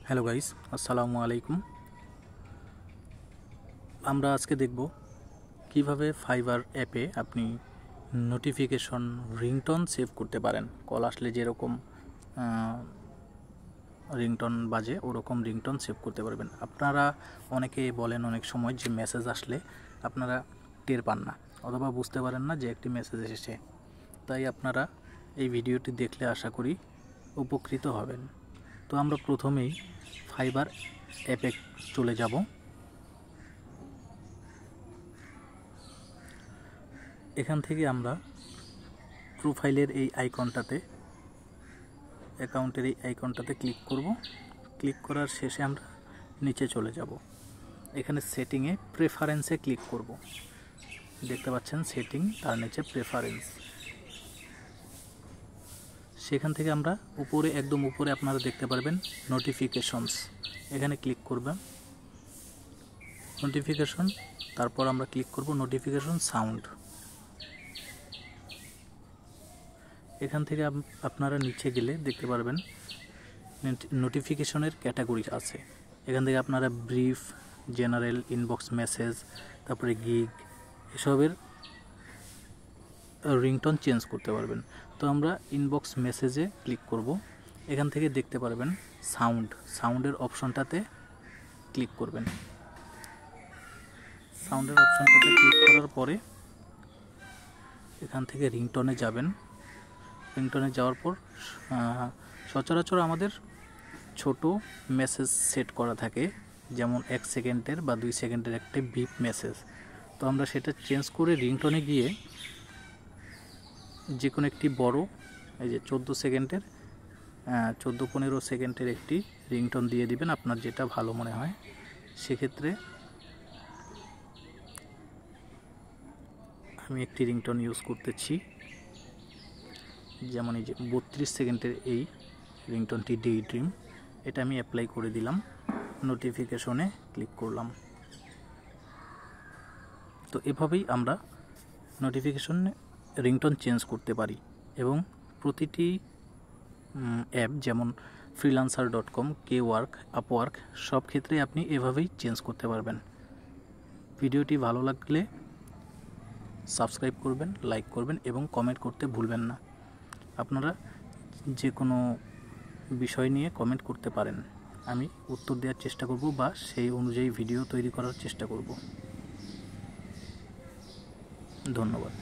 Hello guys, আসসালামু আলাইকুম। আমরা আজকে দেখব কিভাবে ফাইবার অ্যাপে আপনি নোটিফিকেশন রিংটোন সেভ করতে পারেন। কল আসলে যেরকম রিংটোন বাজে ওরকম রিংটোন সেভ করতে পারবেন। আপনারা অনেকে বলেন অনেক সময় যে মেসেজ আসলে আপনারা টের পান না অথবা বুঝতে পারেন না যে একটি মেসেজ এসেছে। তাই আপনারা এই ভিডিওটি দেখলে আশা করি উপকৃত হবেন। তো আমরা প্রথমেই ফাইবার অ্যাপে চলে যাব। এখান থেকে আমরা প্রোফাইলের এই আইকনটাতে, অ্যাকাউন্টের এই আইকনটাতে ক্লিক করব। ক্লিক করার শেষে আমরা নিচে চলে যাব। এখানে সেটিংয়ে প্রেফারেন্সে ক্লিক করব। দেখতে পাচ্ছেন সেটিং, তার নিচে প্রেফারেন্স। সেখান থেকে আমরা উপরে, একদম উপরে আপনারা দেখতে পারবেন নোটিফিকেশনস। এখানে ক্লিক করবেন নোটিফিকেশন, তারপর আমরা ক্লিক করব নোটিফিকেশন সাউন্ড। এখান থেকে আপনারা নিচে গেলে দেখতে পারবেন নোটিফিকেশনের ক্যাটাগরি আছে। এখান থেকে আপনারা ব্রিফ, জেনারেল, ইনবক্স মেসেজ, তারপরে গিগ, এসবের রিংটোন চেঞ্জ করতে পারবেন। তো আমরা ইনবক্স মেসেজে ক্লিক করব। এখান থেকে দেখতে পারবেন সাউন্ডের অপশনটাতে ক্লিক করবেন। সাউন্ডের অপশনটাতে ক্লিক করার পরে এখান থেকে রিংটোনে যাবেন। রিংটোনে যাওয়ার পর সচরাচর আমাদের ছোট মেসেজ সেট করা থাকে, যেমন 1 সেকেন্ডের বা 2 সেকেন্ডের একটা বিপ মেসেজ। তো আমরা সেটা চেঞ্জ করে রিংটোনে গিয়ে যে কোনো একটি বড়, এই যে 14 সেকেন্ডের 14-15 সেকেন্ডের একটি রিংটোন দিয়ে দিবেন, আপনার যেটা ভালো মনে হয়। সেক্ষেত্রে আমি একটি রিংটোন ইউজ করতেছি, যেমন এই যে 32 সেকেন্ডের এই রিংটোনটি ডে ড্রিম। এটা আমি অ্যাপ্লাই করে দিলাম, নোটিফিকেশনে ক্লিক করলাম। তো এভাবেই আমরা নোটিফিকেশন রিংটোন চেঞ্জ করতে পারি এবং প্রতিটি অ্যাপ, যেমন freelancer.com, Kwrk, Upwork, সব ক্ষেত্রে আপনি এভাবেই চেঞ্জ করতে পারবেন। ভিডিওটি ভালো লাগলে সাবস্ক্রাইব করবেন, লাইক করবেন এবং কমেন্ট করতে ভুলবেন না। আপনারা যে কোনো বিষয় নিয়ে কমেন্ট করতে পারেন, আমি উত্তর দেওয়ার চেষ্টা করব বা সেই অনুযায়ী ভিডিও তৈরি করার চেষ্টা করব। ধন্যবাদ।